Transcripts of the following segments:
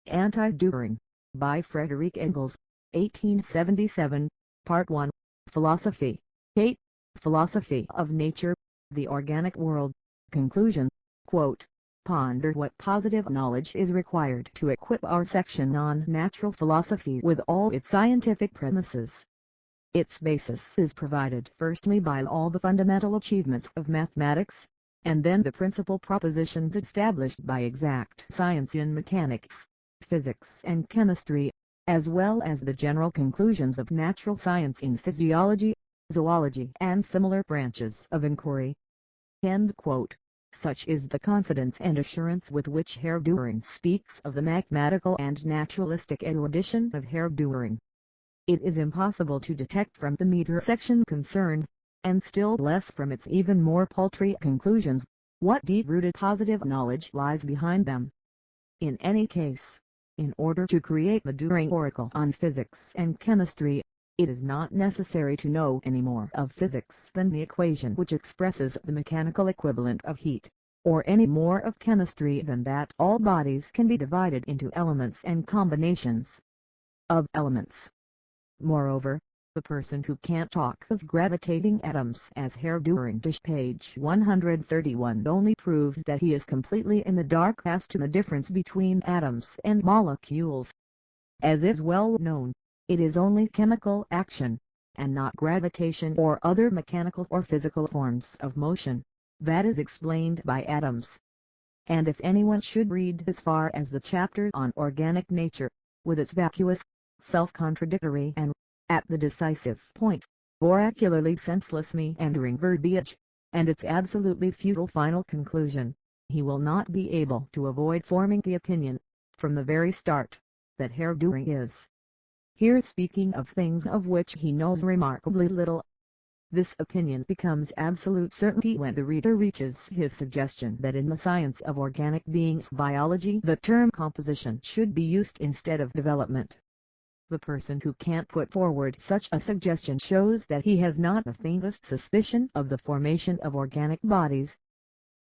Anti-Dühring, by Frederick Engels, 1877, Part 1, Philosophy. 8. Philosophy of Nature, the Organic World. Conclusion. Quote, ponder what positive knowledge is required to equip our section on natural philosophy with all its scientific premises. Its basis is provided firstly by all the fundamental achievements of mathematics, and then the principal propositions established by exact science in mechanics, physics and chemistry, as well as the general conclusions of natural science in physiology, zoology and similar branches of inquiry. End quote. Such is the confidence and assurance with which Herr Dühring speaks of the mathematical and naturalistic erudition of Herr Dühring. It is impossible to detect from the meter section concerned, and still less from its even more paltry conclusions, what deep-rooted positive knowledge lies behind them. In any case, in order to create the Dühring oracle on physics and chemistry, it is not necessary to know any more of physics than the equation which expresses the mechanical equivalent of heat, or any more of chemistry than that all bodies can be divided into elements and combinations of elements. Moreover, the person who can't talk of gravitating atoms as Herr Dühring page 131 only proves that he is completely in the dark as to the difference between atoms and molecules. As is well known, it is only chemical action, and not gravitation or other mechanical or physical forms of motion, that is explained by atoms. And if anyone should read as far as the chapter on organic nature, with its vacuous, self-contradictory and, at the decisive point, oracularly senseless meandering verbiage, and its absolutely futile final conclusion, he will not be able to avoid forming the opinion, from the very start, that Herr Dühring is here speaking of things of which he knows remarkably little. This opinion becomes absolute certainty when the reader reaches his suggestion that in the science of organic beings biology the term composition should be used instead of development. The person who can't put forward such a suggestion shows that he has not the faintest suspicion of the formation of organic bodies.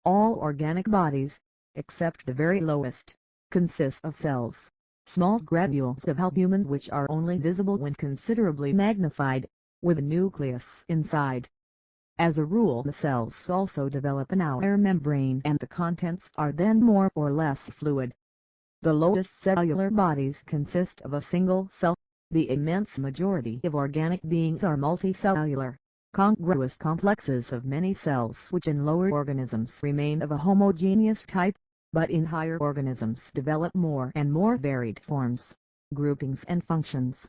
All organic bodies, except the very lowest, consist of cells, small granules of albumin which are only visible when considerably magnified, with a nucleus inside. As a rule the cells also develop an outer membrane and the contents are then more or less fluid. The lowest cellular bodies consist of a single cell. The immense majority of organic beings are multicellular, congruous complexes of many cells which in lower organisms remain of a homogeneous type, but in higher organisms develop more and more varied forms, groupings and functions.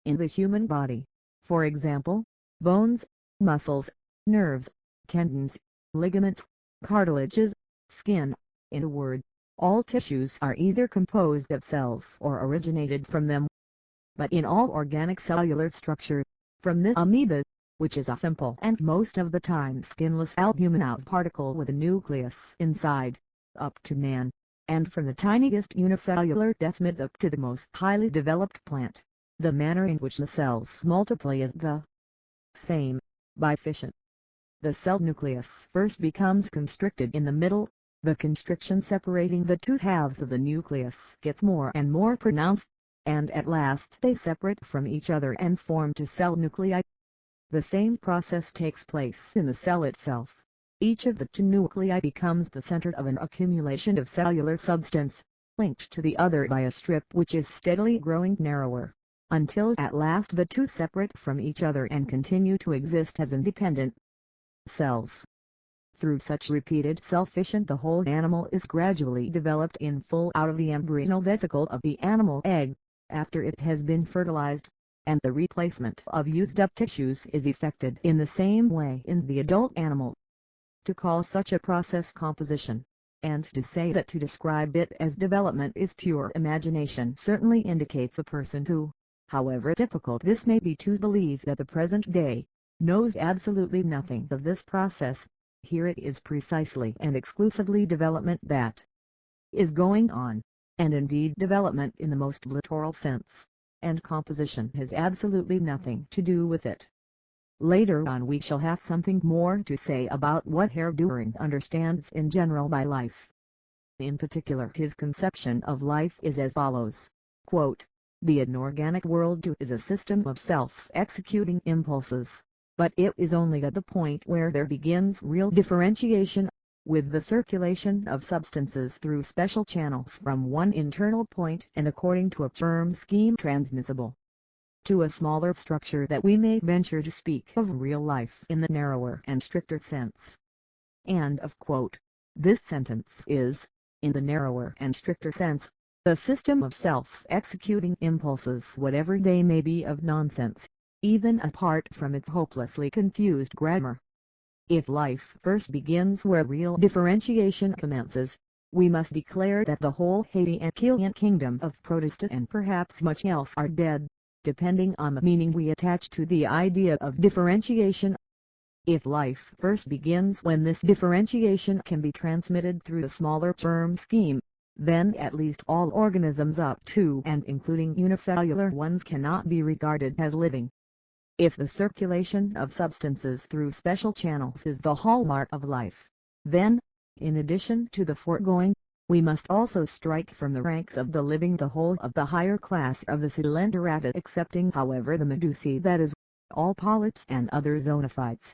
In the human body, for example, bones, muscles, nerves, tendons, ligaments, cartilages, skin, in a word, all tissues are either composed of cells or originated from them. But in all organic cellular structure, from the amoeba, which is a simple and most of the time skinless albuminous particle with a nucleus inside, up to man, and from the tiniest unicellular desmids up to the most highly developed plant, the manner in which the cells multiply is the same, by fission. The cell nucleus first becomes constricted in the middle. The constriction separating the two halves of the nucleus gets more and more pronounced, and at last they separate from each other and form two cell nuclei. The same process takes place in the cell itself. Each of the two nuclei becomes the center of an accumulation of cellular substance, linked to the other by a strip which is steadily growing narrower, until at last the two separate from each other and continue to exist as independent cells. Through such repeated cell fission the whole animal is gradually developed in full out of the embryonal vesicle of the animal egg, after it has been fertilized, and the replacement of used-up tissues is effected in the same way in the adult animal. To call such a process composition, and to say that to describe it as development is pure imagination certainly indicates a person who, however difficult this may be to believe at the present day, knows absolutely nothing of this process. Here it is precisely and exclusively development that is going on, and indeed development in the most literal sense, and composition has absolutely nothing to do with it. Later on we shall have something more to say about what Herr Dühring understands in general by life. In particular, his conception of life is as follows, quote, "The inorganic world too is a system of self-executing impulses, but it is only at the point where there begins real differentiation, with the circulation of substances through special channels from one internal point and according to a germ scheme transmissible to a smaller structure, that we may venture to speak of real life in the narrower and stricter sense." End of quote. This sentence is, in the narrower and stricter sense, a system of self-executing impulses, whatever they may be of nonsense, even apart from its hopelessly confused grammar. If life first begins where real differentiation commences, we must declare that the whole Hegelian kingdom of Protestant and perhaps much else are dead, depending on the meaning we attach to the idea of differentiation. If life first begins when this differentiation can be transmitted through the smaller germ scheme, then at least all organisms up to and including unicellular ones cannot be regarded as living. If the circulation of substances through special channels is the hallmark of life, then, in addition to the foregoing, we must also strike from the ranks of the living the whole of the higher class of the Coelenterata, excepting however the Medusae, that is, all polyps and other zoophytes.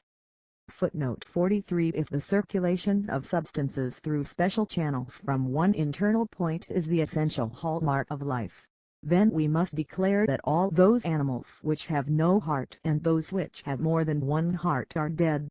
Footnote 43. If the circulation of substances through special channels from one internal point is the essential hallmark of life, then we must declare that all those animals which have no heart and those which have more than one heart are dead.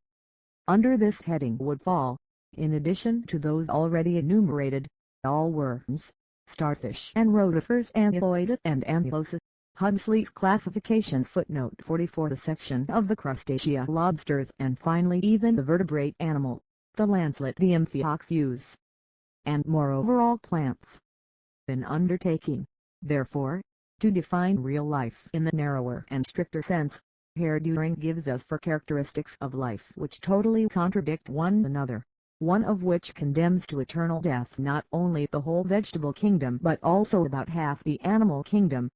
Under this heading would fall, in addition to those already enumerated, all worms, starfish and rotifers, aneloid and annulosus. Huxley's classification. Footnote 44. The section of the crustacea, lobsters, and finally even the vertebrate animal, the lancelet, the amphioxus, and moreover all plants. An undertaking, therefore, to define real life in the narrower and stricter sense, Herr Dühring gives us for characteristics of life which totally contradict one another, one of which condemns to eternal death not only the whole vegetable kingdom but also about half the animal kingdom.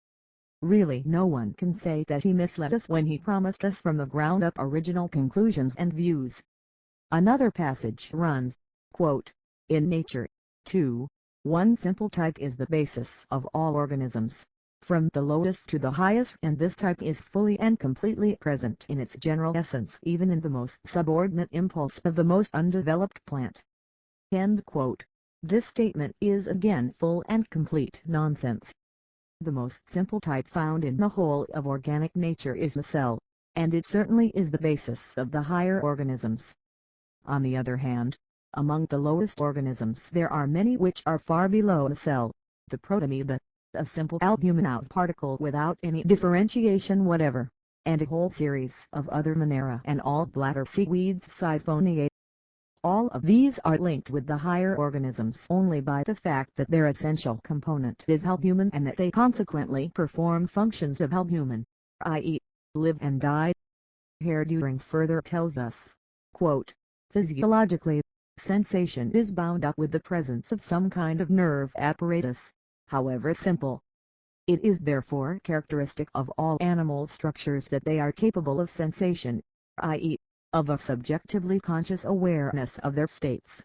Really no one can say that he misled us when he promised us from the ground up original conclusions and views. Another passage runs, quote, "In nature, too, one simple type is the basis of all organisms, from the lowest to the highest, and this type is fully and completely present in its general essence even in the most subordinate impulse of the most undeveloped plant." End quote. This statement is again full and complete nonsense. The most simple type found in the whole of organic nature is the cell, and it certainly is the basis of the higher organisms. On the other hand, among the lowest organisms there are many which are far below the cell, the protamoeba, a simple albuminous particle without any differentiation whatever, and a whole series of other Monera and all bladder seaweeds, Siphonia. All of these are linked with the higher organisms only by the fact that their essential component is albumin and that they consequently perform functions of albumin, i.e., live and die. Herr Dühring further tells us, quote, "Physiologically, sensation is bound up with the presence of some kind of nerve apparatus, however simple. It is therefore characteristic of all animal structures that they are capable of sensation, i.e., of a subjectively conscious awareness of their states.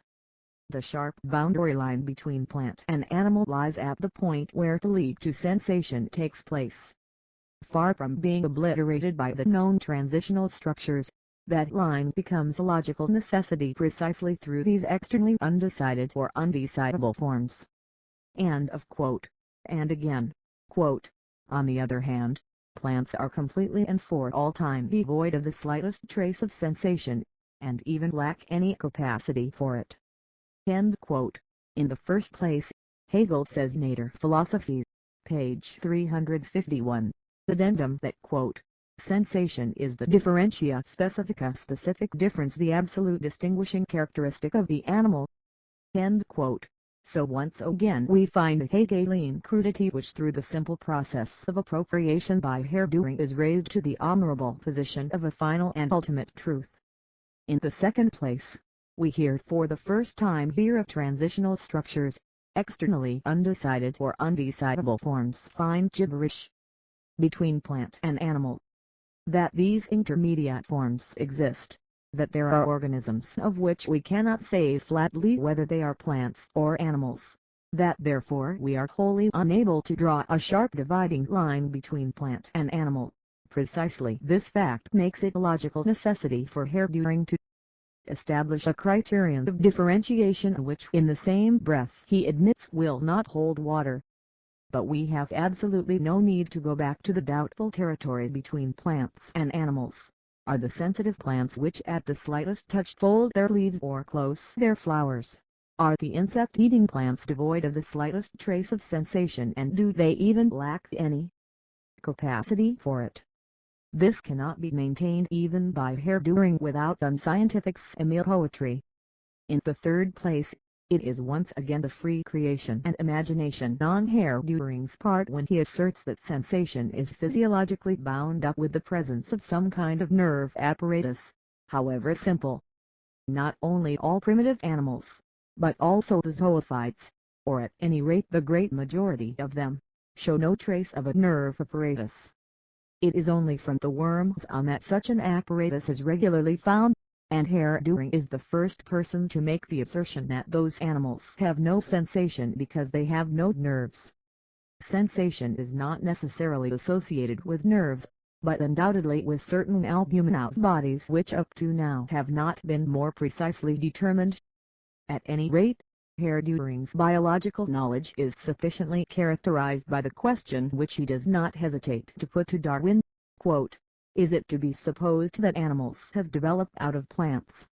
The sharp boundary line between plant and animal lies at the point where the leap to sensation takes place. Far from being obliterated by the known transitional structures, that line becomes a logical necessity precisely through these externally undecided or undecidable forms." End of quote. And again, quote, "On the other hand, plants are completely and for all time devoid of the slightest trace of sensation, and even lack any capacity for it." End quote. In the first place, Hegel says Nature Philosophy, page 351, addendum that quote, "Sensation is the differentia specifica, specific difference, the absolute distinguishing characteristic of the animal." End quote. So once again we find a Hegelian crudity which through the simple process of appropriation by Herr Dühring is raised to the honorable position of a final and ultimate truth. In the second place, we hear for the first time here of transitional structures, externally undecided or undecidable forms, fine gibberish between plant and animal. That these intermediate forms exist, that there are organisms of which we cannot say flatly whether they are plants or animals, that therefore we are wholly unable to draw a sharp dividing line between plant and animal. Precisely this fact makes it a logical necessity for Herr Dühring to establish a criterion of differentiation which in the same breath he admits will not hold water. But we have absolutely no need to go back to the doubtful territory between plants and animals. Are the sensitive plants which at the slightest touch fold their leaves or close their flowers? Are the insect-eating plants devoid of the slightest trace of sensation, and do they even lack any capacity for it? This cannot be maintained even by Herr Dühring without unscientific semi-poetry. In the third place, it is once again the free creation and imagination on Herr Dühring's part when he asserts that sensation is physiologically bound up with the presence of some kind of nerve apparatus, however simple. Not only all primitive animals, but also the zoophytes, or at any rate the great majority of them, show no trace of a nerve apparatus. It is only from the worms on that such an apparatus is regularly found, and Herr Dühring is the first person to make the assertion that those animals have no sensation because they have no nerves. Sensation is not necessarily associated with nerves, but undoubtedly with certain albuminous bodies which up to now have not been more precisely determined. At any rate, Herr Dühring's biological knowledge is sufficiently characterized by the question which he does not hesitate to put to Darwin, quote, "Is it to be supposed that animals have developed out of plants?"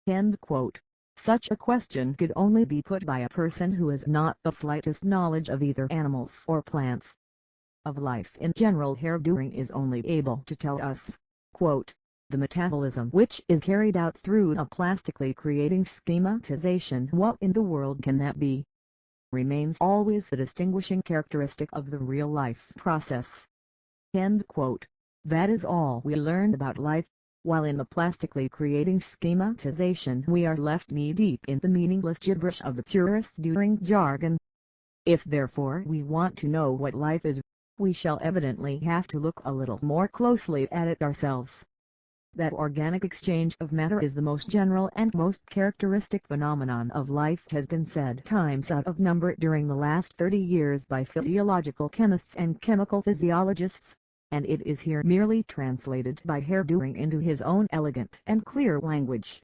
End quote. Such a question could only be put by a person who has not the slightest knowledge of either animals or plants. Of life in general Herr Dühring is only able to tell us, quote, "The metabolism which is carried out through a plastically creating schematization, what in the world can that be? Remains always the distinguishing characteristic of the real life process." End quote. That is all we learn about life, while in the plastically creating schematization we are left knee-deep in the meaningless gibberish of the purest Dühring jargon. If therefore we want to know what life is, we shall evidently have to look a little more closely at it ourselves. That organic exchange of matter is the most general and most characteristic phenomenon of life has been said times out of number during the last 30 years by physiological chemists and chemical physiologists, and it is here merely translated by Herr Dühring into his own elegant and clear language.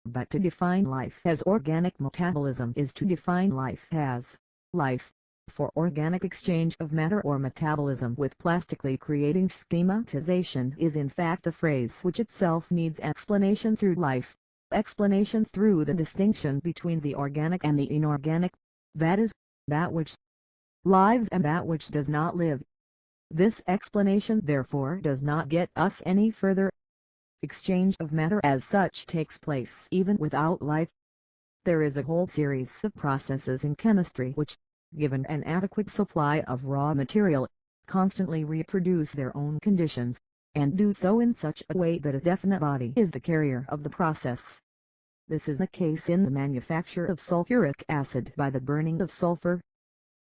But to define life as organic metabolism is to define life as life, for organic exchange of matter or metabolism with plastically creating schematization is in fact a phrase which itself needs explanation through life, explanation through the distinction between the organic and the inorganic, that is, that which lives and that which does not live. This explanation therefore does not get us any further. Exchange of matter as such takes place even without life. There is a whole series of processes in chemistry which, given an adequate supply of raw material, constantly reproduce their own conditions, and do so in such a way that a definite body is the carrier of the process. This is the case in the manufacture of sulfuric acid by the burning of sulfur.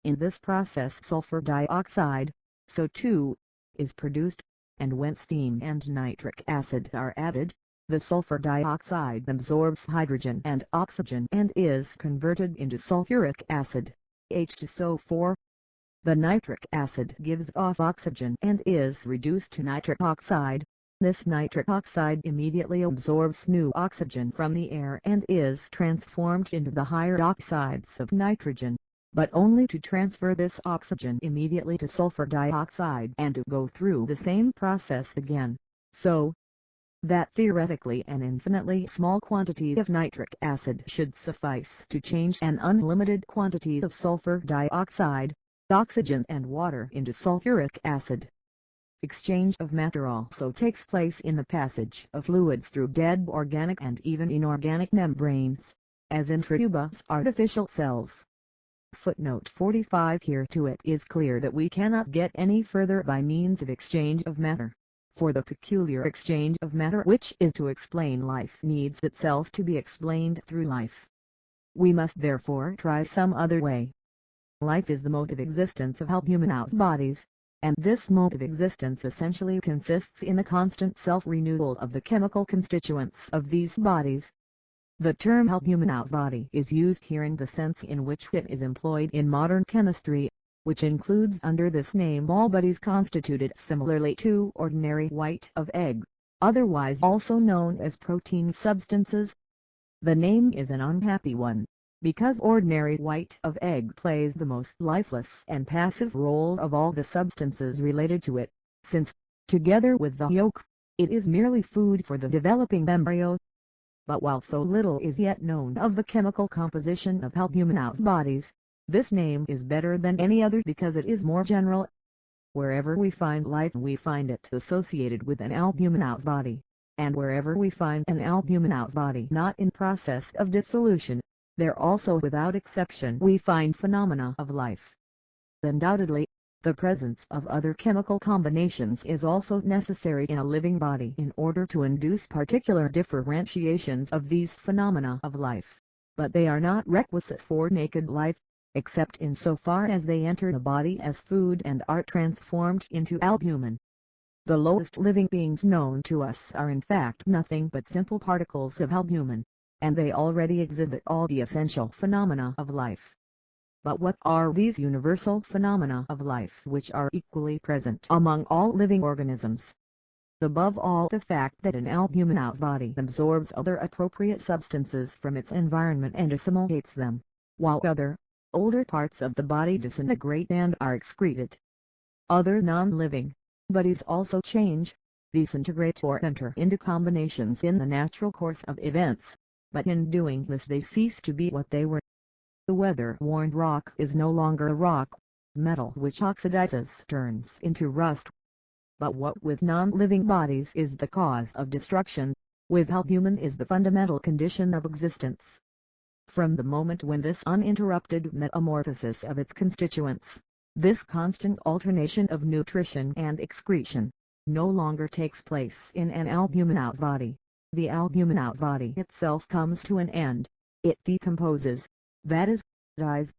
In this process sulfur dioxide, so too, is produced, and when steam and nitric acid are added, the sulfur dioxide absorbs hydrogen and oxygen and is converted into sulfuric acid, H2SO4. The nitric acid gives off oxygen and is reduced to nitric oxide. This nitric oxide immediately absorbs new oxygen from the air and is transformed into the higher oxides of nitrogen, but only to transfer this oxygen immediately to sulfur dioxide and to go through the same process again, so that theoretically an infinitely small quantity of nitric acid should suffice to change an unlimited quantity of sulfur dioxide, oxygen and water into sulfuric acid. Exchange of matter also takes place in the passage of fluids through dead organic and even inorganic membranes, as in tuberous artificial cells. Footnote 45. Here to it is clear that we cannot get any further by means of exchange of matter, for the peculiar exchange of matter which is to explain life needs itself to be explained through life. We must therefore try some other way. Life is the mode of existence of albuminous bodies, and this mode of existence essentially consists in the constant self-renewal of the chemical constituents of these bodies. The term albuminous body is used here in the sense in which it is employed in modern chemistry, which includes under this name all bodies constituted similarly to ordinary white of egg, otherwise also known as protein substances. The name is an unhappy one, because ordinary white of egg plays the most lifeless and passive role of all the substances related to it, since, together with the yolk, it is merely food for the developing embryo. But while so little is yet known of the chemical composition of albuminous bodies, this name is better than any other because it is more general. Wherever we find life we find it associated with an albuminous body, and wherever we find an albuminous body not in process of dissolution, there also without exception we find phenomena of life. Undoubtedly, the presence of other chemical combinations is also necessary in a living body in order to induce particular differentiations of these phenomena of life, but they are not requisite for naked life, except in so far as they enter the body as food and are transformed into albumin. The lowest living beings known to us are in fact nothing but simple particles of albumin, and they already exhibit all the essential phenomena of life. But what are these universal phenomena of life which are equally present among all living organisms? Above all, the fact that an albuminous body absorbs other appropriate substances from its environment and assimilates them, while other, older parts of the body disintegrate and are excreted. Other non-living bodies also change, disintegrate or enter into combinations in the natural course of events, but in doing this they cease to be what they were. The weather-worn rock is no longer a rock. Metal which oxidizes turns into rust. But what with non-living bodies is the cause of destruction, with albumin is the fundamental condition of existence. From the moment when this uninterrupted metamorphosis of its constituents, this constant alternation of nutrition and excretion, no longer takes place in an albuminous body, the albuminous body itself comes to an end. It decomposes, that is, dies.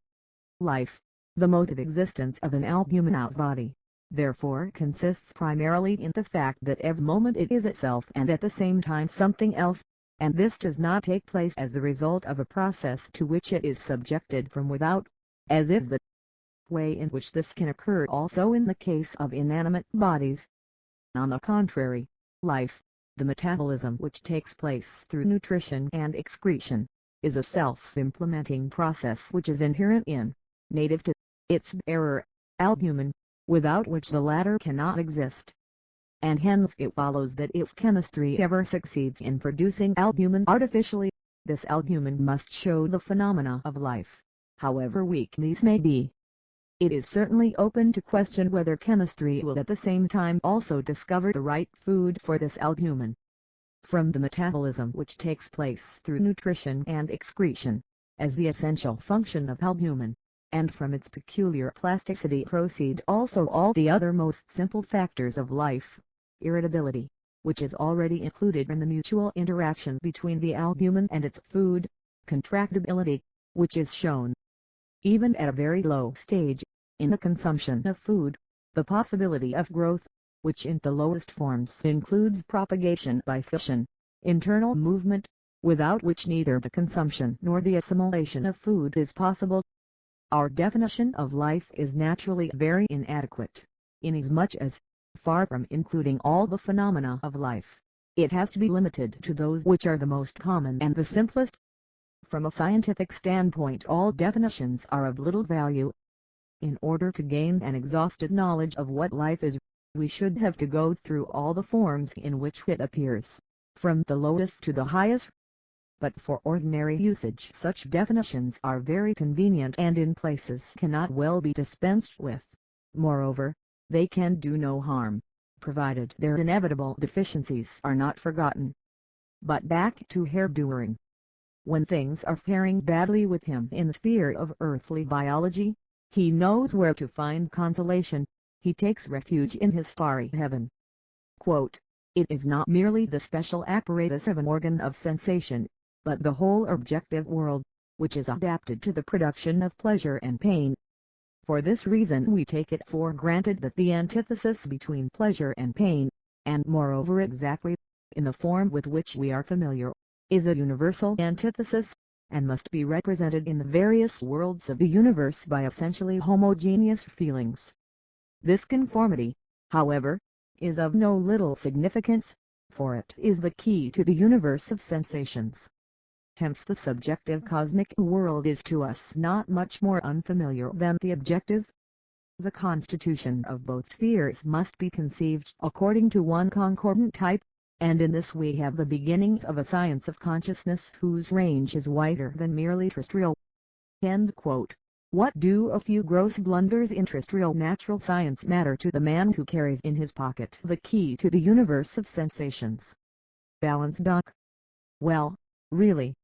Life, the mode of existence of an albuminous body, therefore consists primarily in the fact that every moment it is itself and at the same time something else, and this does not take place as the result of a process to which it is subjected from without, as if the way in which this can occur also in the case of inanimate bodies. On the contrary, life, the metabolism which takes place through nutrition and excretion, is a self-implementing process which is inherent in, native to, its bearer, albumin, without which the latter cannot exist. And hence it follows that if chemistry ever succeeds in producing albumin artificially, this albumin must show the phenomena of life, however weak these may be. It is certainly open to question whether chemistry will at the same time also discover the right food for this albumin. From the metabolism which takes place through nutrition and excretion, as the essential function of albumin, and from its peculiar plasticity proceed also all the other most simple factors of life. Irritability, which is already included in the mutual interaction between the albumin and its food, contractibility, which is shown, even at a very low stage, in the consumption of food, the possibility of growth, which in the lowest forms includes propagation by fission, internal movement, without which neither the consumption nor the assimilation of food is possible. Our definition of life is naturally very inadequate, inasmuch as, far from including all the phenomena of life, it has to be limited to those which are the most common and the simplest. From a scientific standpoint all definitions are of little value. In order to gain an exhaustive knowledge of what life is, we should have to go through all the forms in which it appears, from the lowest to the highest. But for ordinary usage such definitions are very convenient and in places cannot well be dispensed with. Moreover, they can do no harm, provided their inevitable deficiencies are not forgotten. But back to Herr Dühring. When things are faring badly with him in the sphere of earthly biology, he knows where to find consolation. He takes refuge in his starry heaven. Quote, "It is not merely the special apparatus of an organ of sensation, but the whole objective world, which is adapted to the production of pleasure and pain. For this reason we take it for granted that the antithesis between pleasure and pain, and moreover exactly, in the form with which we are familiar, is a universal antithesis, and must be represented in the various worlds of the universe by essentially homogeneous feelings. This conformity, however, is of no little significance, for it is the key to the universe of sensations. Hence the subjective cosmic world is to us not much more unfamiliar than the objective. The constitution of both spheres must be conceived according to one concordant type, and in this we have the beginnings of a science of consciousness whose range is wider than merely terrestrial." End quote. What do a few gross blunders in terrestrial natural science matter to the man who carries in his pocket the key to the universe of sensations? Balance. Well, really,